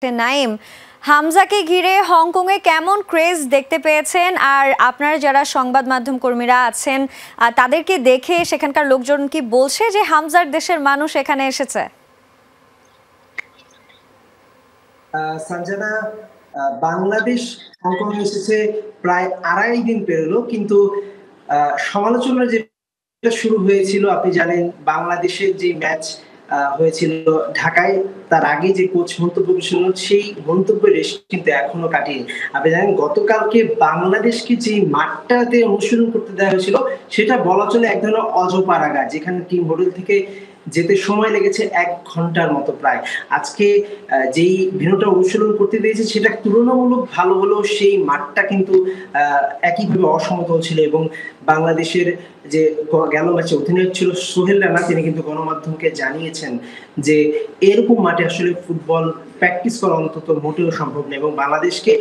নাইম, হামজাকে ঘিরে হংকংয়ে কেমন ক্রেজ দেখতে পেয়েছেন? আর আপনারা যারা সংবাদ মাধ্যম কর্মীরা আছেন তাদেরকে দেখে সেখানকার লোকজন কি বলছে যে হামজার দেশের মানুষ এখানে এসেছে? সঞ্জনা, বাংলাদেশ হংকং এসেছে প্রায় ২.৫ দিন পেরোলো, কিন্তু সমালোচনা যেটা শুরু হয়েছিল, আপনি জানেন বাংলাদেশের যে ম্যাচ হয়েছিল ঢাকায়, তার আগে যে কোচ মন্তব্য করেছিল সেই মন্তব্যের রেশ কিন্তু এখনো কাটেনি। আপনি জানেন গতকালকে বাংলাদেশকে যে মাঠটাতে অনুশীলন করতে দেওয়া হয়েছিল সেটা বলা চলে এক ধরনের অজপাড়াগা, যেখানে টিম হোটেল থেকে যেতে সময় লেগেছে ১ ঘন্টার মতো প্রায়। আজকে যেই ভেন্যুটা অনুশীলন করতে দিয়েছে সেটা তুলনামূলক ভালো হলেও সেই মাঠটা কিন্তু একইভাবে অসমতল ছিল, এবং বাংলাদেশের যে গেল ম্যাচে অধিনায়ক ছিল সোহেল রানা, তিনি কিন্তু গণমাধ্যমকে জানিয়েছেন যে এরকম মাঠে আসলে ফুটবল প্র্যাকটিস করা অন্তত মোটেও সম্ভব নয়, এবং বাংলাদেশকে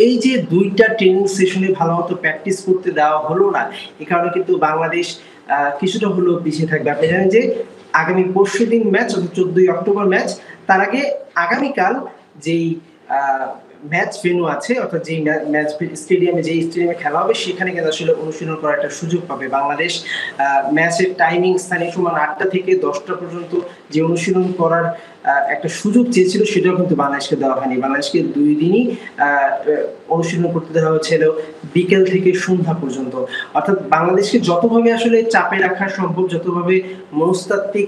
এই যে ২টা ট্রেনিং সেশনে ভালোমতো প্র্যাকটিস করতে দেওয়া হলো না, এ কারণে কিন্তু বাংলাদেশ কিছুটা হলেও পিছিয়ে থাকবে। আপনি জানেন যে আগামী পরশুদিন ম্যাচ, অর্থাৎ ১৪ই অক্টোবর ম্যাচ। তার আগে আগামীকাল যেই ম্যাচ ভেন্যু আছে, অর্থাৎ যেই ম্যাচ স্টেডিয়ামে খেলা হবে সেখানে কিন্তু আসলে অনুশীলন করার একটা সুযোগ পাবে বাংলাদেশ। ম্যাচের টাইমিং স্থানীয় সময় ৮টা থেকে ১০টা পর্যন্ত যে অনুশীলন করার একটা সুযোগ চেয়েছিল সেটাও কিন্তু বাংলাদেশকে দেওয়া হয়নি। বাংলাদেশকে ২ দিনই অনুশীলন করতে দেওয়া হয়েছিল বিকেল থেকে সন্ধ্যা পর্যন্ত। অর্থাৎ বাংলাদেশকে যতভাবে আসলে চাপে রাখা সম্ভব, যতভাবে মনস্তাত্ত্বিক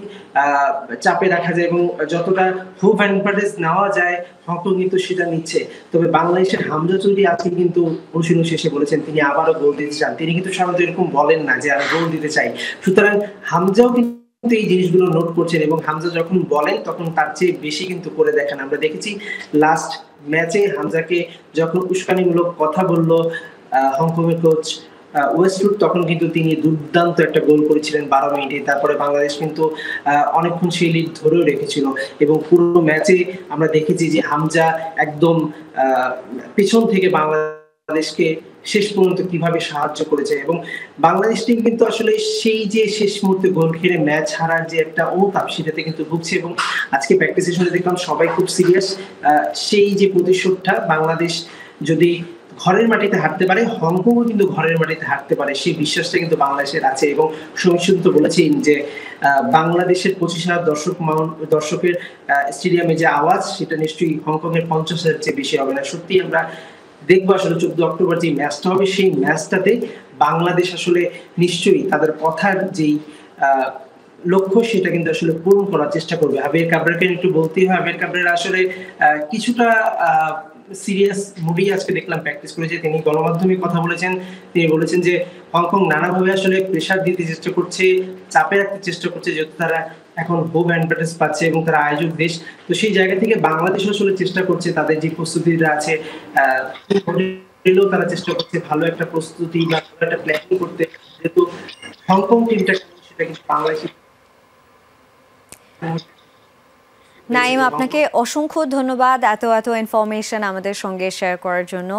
চাপে রাখা যায় এবং যতটা হোপ অ্যাডভান্টেজ নেওয়া যায়, হংকং কিন্তু সেটা নিচ্ছে। তবে বাংলাদেশের হামজা চৌধুরী আজকে কিন্তু অনুশীলন শেষে বলেছেন তিনি আবারও গোল দিতে চান। তিনি কিন্তু সাধারণত এরকম বলেন না যে আমি গোল দিতে চাই। সুতরাং হামজাও কিন্তু এই জিনিসগুলো নোট করছেন, এবং হামজা যখন বলেন তখন তার চেয়ে বেশি কিন্তু করে দেখান। আমরা দেখেছি লাস্ট ম্যাচে হামজাকে যখন উস্কানিমূলক কথা বলল হংকং এর কোচ ওয়েস্টউড, তখন কিন্তু তিনি দুর্দান্ত একটা গোল করেছিলেন ১২ মিনিটে। তারপরে বাংলাদেশ কিন্তু অনেকক্ষণ সেই লিড ধরেও রেখেছিল, এবং পুরো ম্যাচে আমরা দেখেছি যে হামজা একদম পেছন থেকে বাংলাদেশকে শেষ পর্যন্ত কিভাবে সাহায্য করেছে, এবং বাংলাদেশ টিম কিন্তু আসলে সেই যে শেষ মুহূর্তে গোল খেলে ম্যাচ হারার যে একটা অনুতাপ সেটাতে কিন্তু ভুগছে, এবং আজকে প্র্যাকটিস সেশনে দেখলাম সবাই খুব সিরিয়াস। সেই যে প্রতিশোধটা বাংলাদেশ যদি ঘরের মাটিতে হারতে পারে, হংকংও কিন্তু ঘরের মাটিতে হারতে পারে, সেই বিশ্বাসটা কিন্তু বাংলাদেশের আছে। এবং সমীক্ষক তো বলেছেন যে বাংলাদেশের ২৫,০০০ দর্শকের স্টেডিয়ামে যে আওয়াজ সেটা নিশ্চয়ই হংকং এর ৫০,০০০ চেয়ে বেশি হবে না। সত্যি আমরা দেখবো আসলে ১৪ অক্টোবর যে ম্যাচটা হবে সেই ম্যাচটাতে বাংলাদেশ আসলে নিশ্চয়ই তাদের কথার যেই লক্ষ্য সেটা কিন্তু আসলে পূরণ করার চেষ্টা করবে। আবির কাবরেরাকে একটু বলতেই হয়, আবির কাবরেরা আসলে কিছুটা সিরিয়াস মুডেই আজকে দেখলাম প্র্যাকটিস করেছে। তিনি গণমাধ্যমে কথা বলেছেন। তিনি বলেছেন যে হংকং নানাভাবে আসলে প্রেশার দিতে চেষ্টা করছে, চাপে রাখতে চেষ্টা করছে, যেহেতু তারা এখন হোম অ্যাডভান্টেজ পাচ্ছে এবং তারা আয়োজক দেশ। তো সেই জায়গা থেকে বাংলাদেশ আসলে চেষ্টা করছে তাদের যে প্রস্তুতিটা আছে, তারা চেষ্টা করছে ভালো একটা প্রস্তুতি বা ভালো একটা প্ল্যানিং করতে, যেহেতু হংকং টিমটা সেটা কিন্তু বাংলাদেশ। নাইম, আপনাকে অসংখ্য ধন্যবাদ এত ইনফরমেশন আমাদের সঙ্গে শেয়ার করার জন্য।